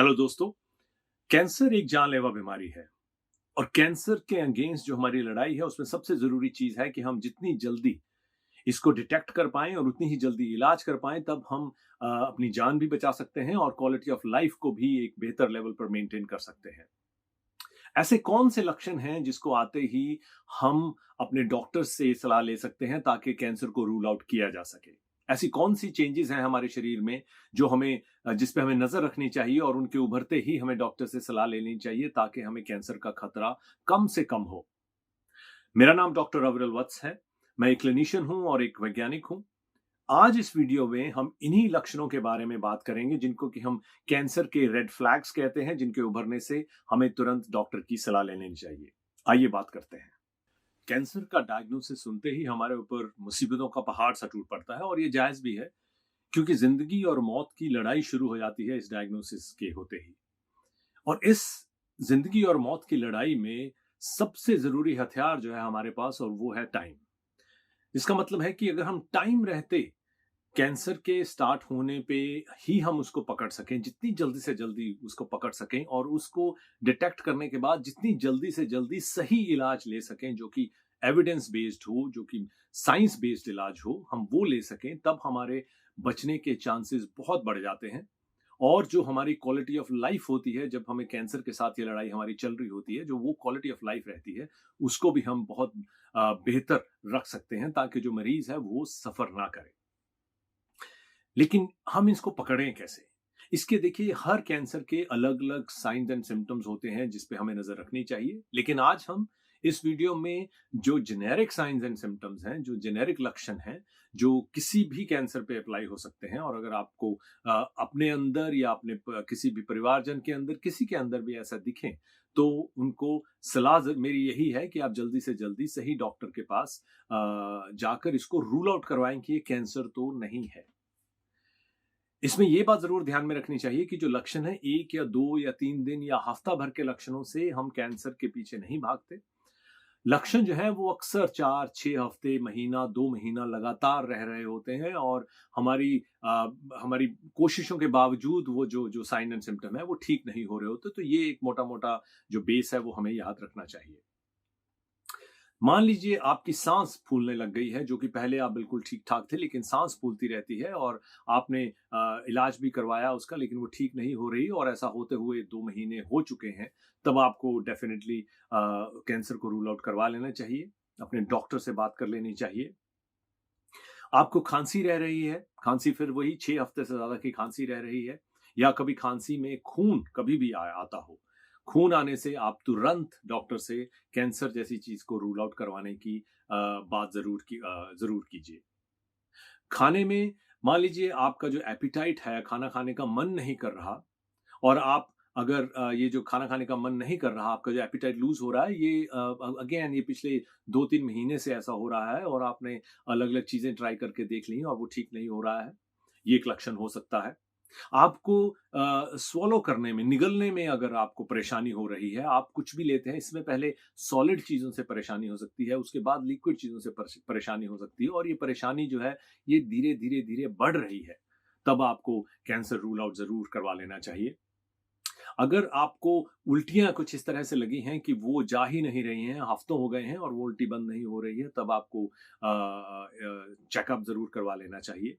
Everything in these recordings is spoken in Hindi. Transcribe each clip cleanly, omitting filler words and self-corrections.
हेलो दोस्तों। कैंसर एक जानलेवा बीमारी है और कैंसर के अगेंस्ट जो हमारी लड़ाई है उसमें सबसे जरूरी चीज है कि हम जितनी जल्दी इसको डिटेक्ट कर पाएं और उतनी ही जल्दी इलाज कर पाएं, तब हम अपनी जान भी बचा सकते हैं और क्वालिटी ऑफ लाइफ को भी एक बेहतर लेवल पर मेंटेन कर सकते हैं। ऐसे कौन से लक्षण हैं जिसको आते ही हम अपने डॉक्टर से सलाह ले सकते हैं ताकि कैंसर को रूल आउट किया जा सके? ऐसी कौन सी चेंजेस हैं हमारे शरीर में जो हमें जिस पे हमें नजर रखनी चाहिए और उनके उभरते ही हमें डॉक्टर से सलाह लेनी चाहिए ताकि हमें कैंसर का खतरा कम से कम हो? मेरा नाम डॉक्टर अविरल वत्स है। मैं एक क्लिनिशियन हूं और एक वैज्ञानिक हूं। आज इस वीडियो में हम इन्हीं लक्षणों के बारे में बात करेंगे जिनको कि हम कैंसर के रेड फ्लैग्स कहते हैं, जिनके उभरने से हमें तुरंत डॉक्टर की सलाह लेनी चाहिए। आइए बात करते हैं। कैंसर का डायग्नोसिस सुनते ही हमारे ऊपर मुसीबतों का पहाड़ सा टूट पड़ता है और ये जायज भी है, क्योंकि जिंदगी और मौत की लड़ाई शुरू हो जाती है इस डायग्नोसिस के होते ही। और इस जिंदगी और मौत की लड़ाई में सबसे जरूरी हथियार जो है हमारे पास, और वो है टाइम। इसका मतलब है कि अगर हम टाइम रहते कैंसर के स्टार्ट होने पे ही हम उसको पकड़ सकें, जितनी जल्दी से जल्दी उसको पकड़ सकें और उसको डिटेक्ट करने के बाद जितनी जल्दी से जल्दी सही इलाज ले सकें, जो कि एविडेंस बेस्ड हो, जो कि साइंस बेस्ड इलाज हो, हम वो ले सकें, तब हमारे बचने के चांसेस बहुत बढ़ जाते हैं। और जो हमारी क्वालिटी ऑफ लाइफ होती है, जब हमें कैंसर के साथ ये लड़ाई हमारी चल रही होती है, जो वो क्वालिटी ऑफ लाइफ रहती है, उसको भी हम बहुत बेहतर रख सकते हैं ताकि जो मरीज है वो सफर ना करे। लेकिन हम इसको पकड़ें कैसे? इसके देखिए, हर कैंसर के अलग-अलग साइन्स एंड सिम्पटम्स होते हैं जिस पे हमें नज़र रखनी चाहिए। लेकिन आज हम इस वीडियो में जो जेनेरिक साइन्स एंड सिम्पटम्स हैं, जो जेनेरिक लक्षण हैं, जो किसी भी कैंसर पे अप्लाई हो सकते हैं, और अगर आपको अपने अंदर या अपने किसी भी परिवारजन के अंदर, किसी के अंदर भी ऐसा दिखें, तो उनको सलाह मेरी यही है कि आप जल्दी से जल्दी सही डॉक्टर के पास जाकर इसको रूल आउट करवाएं कि ये कैंसर तो नहीं है। इसमें ये बात ज़रूर ध्यान में रखनी चाहिए कि जो लक्षण है 1 या 2 या 3 दिन या हफ्ता भर के लक्षणों से हम कैंसर के पीछे नहीं भागते। लक्षण जो है वो अक्सर 4-6 हफ्ते, महीना, 2 महीना लगातार रह रहे होते हैं और हमारी कोशिशों के बावजूद वो जो जो साइन एंड सिम्पटम है वो ठीक नहीं हो रहे होते। तो ये एक मोटा-मोटा जो बेस है वो हमें याद रखना चाहिए। मान लीजिए आपकी सांस फूलने लग गई है, जो कि पहले आप बिल्कुल ठीक-ठाक थे, लेकिन सांस फूलती रहती है और आपने इलाज भी करवाया उसका, लेकिन वो ठीक नहीं हो रही और ऐसा होते हुए 2 महीने हो चुके हैं, तब आपको डेफ़िनिटली कैंसर को रूल आउट करवा लेना चाहिए, अपने डॉक्टर से बात कर लेनी चाहिए। आपको खांसी रह रही है, खांसी फिर वही 6 हफ्ते से ज़्यादा की खांसी रह रही है, या कभी खांसी में खून कभी भी आता हो। खून आने से आप तुरंत डॉक्टर से कैंसर जैसी चीज़ को रूल आउट करवाने की बात ज़रूर कीजिए। खाने में मान लीजिए आपका जो एपेटाइट है, खाना खाने का मन नहीं कर रहा, और आप अगर ये जो खाना खाने का मन नहीं कर रहा, आपका जो एपेटाइट लूज़ हो रहा है, ये अगेन ये पिछले 2-3 महीने से ऐसा हो रहा है और आपने अलग-अलग चीज़ें ट्राई करके देख ली और वो ठीक नहीं हो रहा है, ये एक लक्षण हो सकता है। आपको स्वॉलो करने में, निगलने में अगर आपको परेशानी हो रही है, आप कुछ भी लेते हैं, इसमें पहले सॉलिड चीज़ों से परेशानी हो सकती है, उसके बाद लिक्विड चीज़ों से परेशानी हो सकती है, और ये परेशानी जो है, ये धीरे-धीरे बढ़ रही है, तब आपको कैंसर रूल आउट ज़रूर करवा लेना चाहिए। अगर आपको उल्टियाँ कुछ इस तरह से लगी हैं कि वो जा ही नहीं रही हैं, हफ्तों हो गए हैं और वो उल्टी बंद नहीं हो रही है, तब आपको चेकअप ज़रूर करवा लेना चाहिए।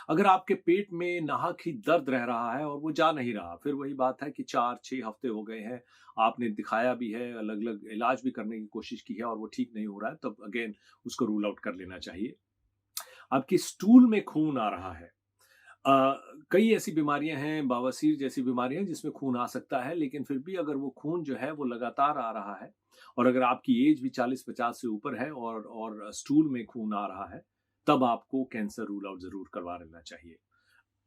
अगर आपके पेट में नाहक ही दर्द रह रहा है और वो जा नहीं रहा, फिर वही बात है कि 4-6 हफ्ते हो गए हैं, आपने दिखाया भी है, अलग-अलग इलाज भी करने की कोशिश की है और वो ठीक नहीं हो रहा है, तब अगेन उसको रूल आउट कर लेना चाहिए। आपकी स्टूल में खून आ रहा है। कई ऐसी बीमारियां हैं, बवासीर जैसी बीमारियां, जिसमें खून आ सकता है, लेकिन फिर भी अगर वो खून जो है वो लगातार आ रहा है और अगर आपकी एज भी 40-50 से ऊपर है और स्टूल में खून आ रहा है, तब आपको कैंसर रूल आउट जरूर करवा लेना चाहिए।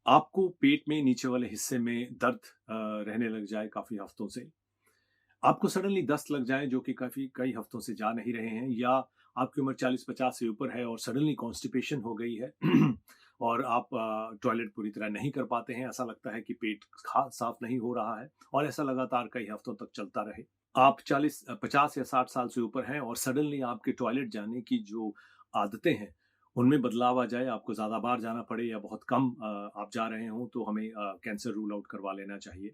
आपको पेट में नीचे वाले हिस्से में दर्द रहने लग जाए काफी हफ्तों से, आपको सडनली दस्त लग जाए जो कि काफी कई हफ्तों से जा नहीं रहे हैं, या आपकी उम्र 40-50 से ऊपर है और सडनली कॉन्स्टिपेशन हो गई है और आप टॉयलेट पूरी तरह नहीं कर पाते हैं, ऐसा लगता है कि पेट साफ नहीं हो रहा है और ऐसा लगातार कई हफ्तों तक चलता रहे। आप 50 या 60 साल से ऊपर हैं और सडनली आपके टॉयलेट जाने की जो आदतें हैं उनमें बदलाव आ जाए, आपको ज्यादा बार जाना पड़े या बहुत कम आप जा रहे हों, तो हमें कैंसर रूल आउट करवा लेना चाहिए।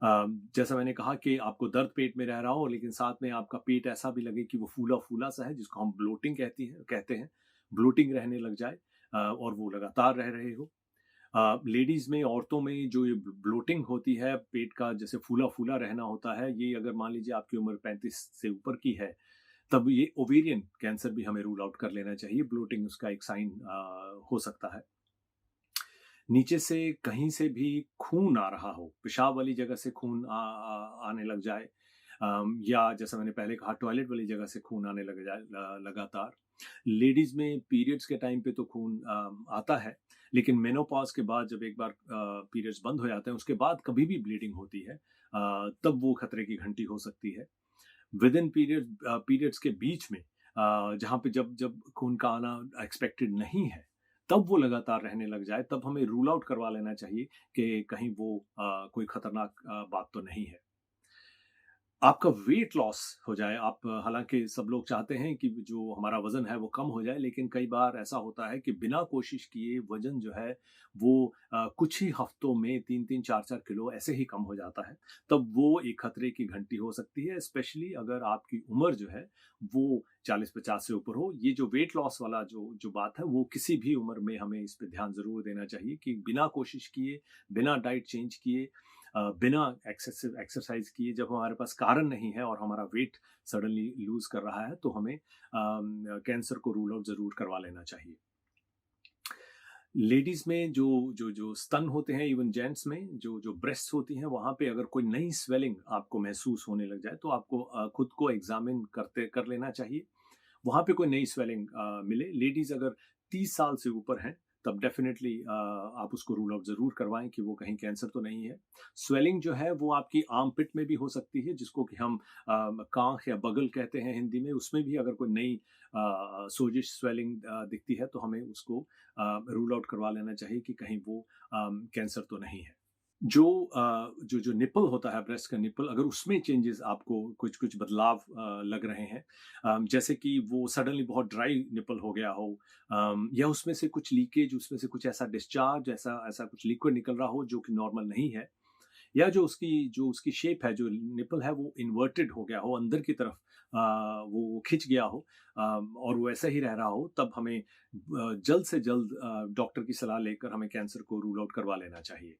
जैसा मैंने कहा कि आपको दर्द पेट में रह रहा हो लेकिन साथ में आपका पेट ऐसा भी लगे कि वो फूला-फूला सा है जिसको हम ब्लोटिंग कहते हैं, ब्लोटिंग रहने लग जाए और वो लगातार रह रहे हो। लेडीज़ में, औरतों में जो ये ब्लोटिंग होती है, पेट का जैसे फूला-फूला रहना होता है, ये अगर मान लीजिए आपकी उम्र 35 से ऊपर की है, तब ये ओवेरियन कैंसर भी हमें रूल आउट कर लेना चाहिए। ब्लोटिंग उसका एक साइन हो सकता है। नीचे से कहीं से भी खून आ रहा हो, पेशाब वाली जगह से खून आने लग जाए, या जैसा मैंने पहले कहा टॉयलेट वाली जगह से खून आने लग जाए लगातार। लेडीज में पीरियड्स के टाइम पे तो खून आता है, लेकिन मेनोपॉज के बाद जब एक बार पीरियड्स बंद हो जाते हैं उसके बाद कभी भी ब्लीडिंग होती है, तब वो खतरे की घंटी हो सकती है। विद इन पीरियड्स के बीच में जहाँ पे जब जब खून का आना एक्सपेक्टेड नहीं है, तब वो लगातार रहने लग जाए, तब हमें रूल आउट करवा लेना चाहिए कि कहीं वो कोई खतरनाक बात तो नहीं है। आपका वेट लॉस हो जाए, आप हालांकि सब लोग चाहते हैं कि जो हमारा वजन है वो कम हो जाए, लेकिन कई बार ऐसा होता है कि बिना कोशिश किए वजन जो है वो कुछ ही हफ्तों में 3-3, 4-4 किलो ऐसे ही कम हो जाता है। तब वो एक खतरे की घंटी हो सकती है, स्पेशली अगर आपकी उम्र जो है वो 40-50 से ऊपर हो। ये जो वेट लॉस वाला जो जो बात है वो किसी भी उम्र में हमें इस पे ध्यान जरूर देना चाहिए कि बिना कोशिश किए, बिना डाइट चेंज किए, बिना एक्सेसिव एक्सरसाइज किए, जब हमारे पास कारण नहीं है और हमारा वेट सडनली लूज कर रहा है, तो हमें कैंसर को रूल आउट जरूर करवा लेना चाहिए। लेडीज में जो जो जो स्तन होते हैं, इवन जेंट्स में जो जो ब्रेस्ट होती हैं, वहां पे अगर कोई नई स्वेलिंग आपको महसूस होने लग जाए तो आपको खुद को एग्जामिन कर लेना चाहिए। वहां पे कोई नई स्वेलिंग मिले, लेडीज अगर 30 साल से ऊपर हैं, तब डेफिनेटली आप उसको रूल आउट जरूर करवाएं कि वो कहीं कैंसर तो नहीं है। स्वेलिंग जो है वो आपकी आर्म पिट में भी हो सकती है, जिसको कि हम कांख या बगल कहते हैं हिंदी में। उसमें भी अगर कोई नई सोजिश स्वेलिंग दिखती है तो हमें उसको रूल आउट करवा लेना चाहिए कि कहीं वो कैंसर तो नहीं है। जो जो जो निपल होता है, ब्रेस्ट का निपल, अगर उसमें चेंजेस आपको कुछ कुछ बदलाव लग रहे हैं, जैसे कि वो सडनली बहुत ड्राई निपल हो गया हो, या उसमें से कुछ लीकेज, उसमें से कुछ ऐसा डिस्चार्ज, ऐसा ऐसा कुछ लिक्विड निकल रहा हो जो कि नॉर्मल नहीं है, या जो उसकी शेप है, जो निपल है वो इन्वर्टेड हो गया हो, अंदर की तरफ वो खिंच गया हो, और वो ऐसा ही रह रहा हो, तब हमें जल्द से जल्द डॉक्टर की सलाह लेकर हमें कैंसर को रूल आउट करवा लेना चाहिए।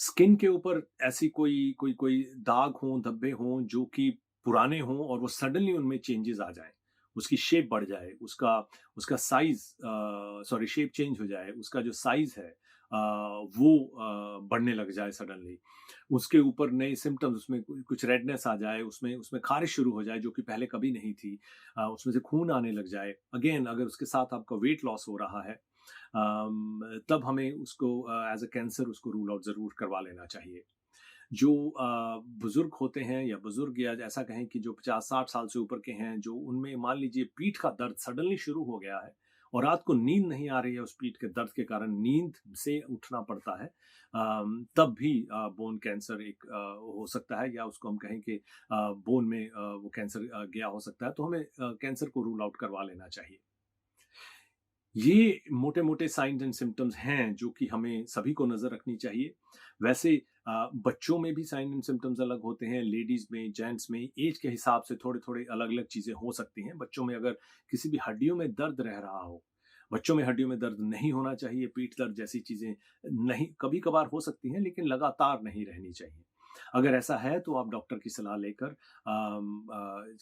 स्किन के ऊपर ऐसी कोई कोई कोई दाग हों, धब्बे हों जो कि पुराने हों और वो सडनली उनमें चेंजेस आ जाएं, उसकी शेप बढ़ जाए, उसका उसका साइज, सॉरी, शेप चेंज हो जाए, उसका जो साइज है वो बढ़ने लग जाए सडनली, उसके ऊपर नए सिम्टम्स, उसमें कुछ रेडनेस आ जाए, उसमें उसमें खारिश शुरू हो जाए जो कि पहले कभी नहीं थी, उसमें से खून आने लग जाए, अगेन अगर उसके साथ आपका वेट लॉस हो रहा है, तब हमें उसको एज अ कैंसर उसको रूल आउट जरूर करवा लेना चाहिए। जो बुजुर्ग होते हैं, या बुजुर्ग, या ऐसा कहें कि जो 50-60 साल से ऊपर के हैं, जो उनमें मान लीजिए पीठ का दर्द सडनली शुरू हो गया है और रात को नींद नहीं आ रही है, उस पीठ के दर्द के कारण नींद से उठना पड़ता है, तब भी बोन कैंसर एक हो सकता है, या उसको हम कहें कि बोन में वो कैंसर गया हो सकता है, तो हमें कैंसर को रूल आउट करवा लेना चाहिए। ये मोटे-मोटे साइन्स एंड सिम्पटम्स हैं जो कि हमें सभी को नज़र रखनी चाहिए। वैसे बच्चों में भी साइन एंड सिम्पटम्स अलग होते हैं, लेडीज़ में, जेंट्स में, ऐज के हिसाब से थोड़े-थोड़े अलग-अलग चीज़ें हो सकती हैं। बच्चों में अगर किसी भी हड्डियों में दर्द रह रहा हो, बच्चों में हड्डियों में दर्द नहीं होना चाहिए, पीठ दर्द जैसी चीज़ें नहीं, कभी-कभार हो सकती हैं लेकिन लगातार नहीं रहनी चाहिए। अगर ऐसा है तो आप डॉक्टर की सलाह लेकर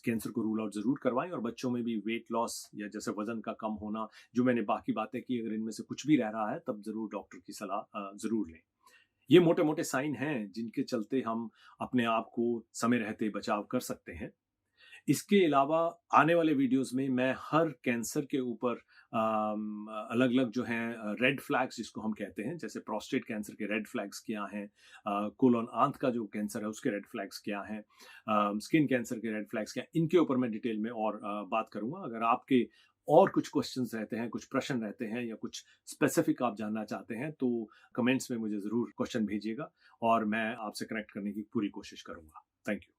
कैंसर को रूल आउट ज़रूर करवाएँ, और बच्चों में भी वेट लॉस या जैसे वज़न का कम होना, जो मैंने बाकी बातें की, अगर इनमें से कुछ भी रह रहा है तब ज़रूर डॉक्टर की सलाह ज़रूर लें। ये मोटे-मोटे साइन हैं जिनके चलते हम अपने आप को समय रहते बचाव कर सकते हैं। इसके अलावा आने वाले वीडियोस में मैं हर कैंसर के ऊपर अलग-अलग जो हैं रेड फ्लैग्स जिसको हम कहते हैं, जैसे प्रोस्टेट कैंसर के रेड फ्लैग्स क्या हैं, कोलोन आंत का जो कैंसर है उसके रेड फ्लैग्स क्या हैं, स्किन कैंसर के रेड फ्लैग्स क्या हैं, इनके ऊपर मैं डिटेल में और बात करूंगा। अगर आपके और कुछ क्वेश्चंस रहते हैं, कुछ प्रश्न रहते हैं, या कुछ स्पेसिफिक आप जानना चाहते हैं, तो कमेंट्स में मुझे ज़रूर क्वेश्चन भेजिएगा और मैं आपसे कनेक्ट करने की पूरी कोशिश करूंगा। Thank you.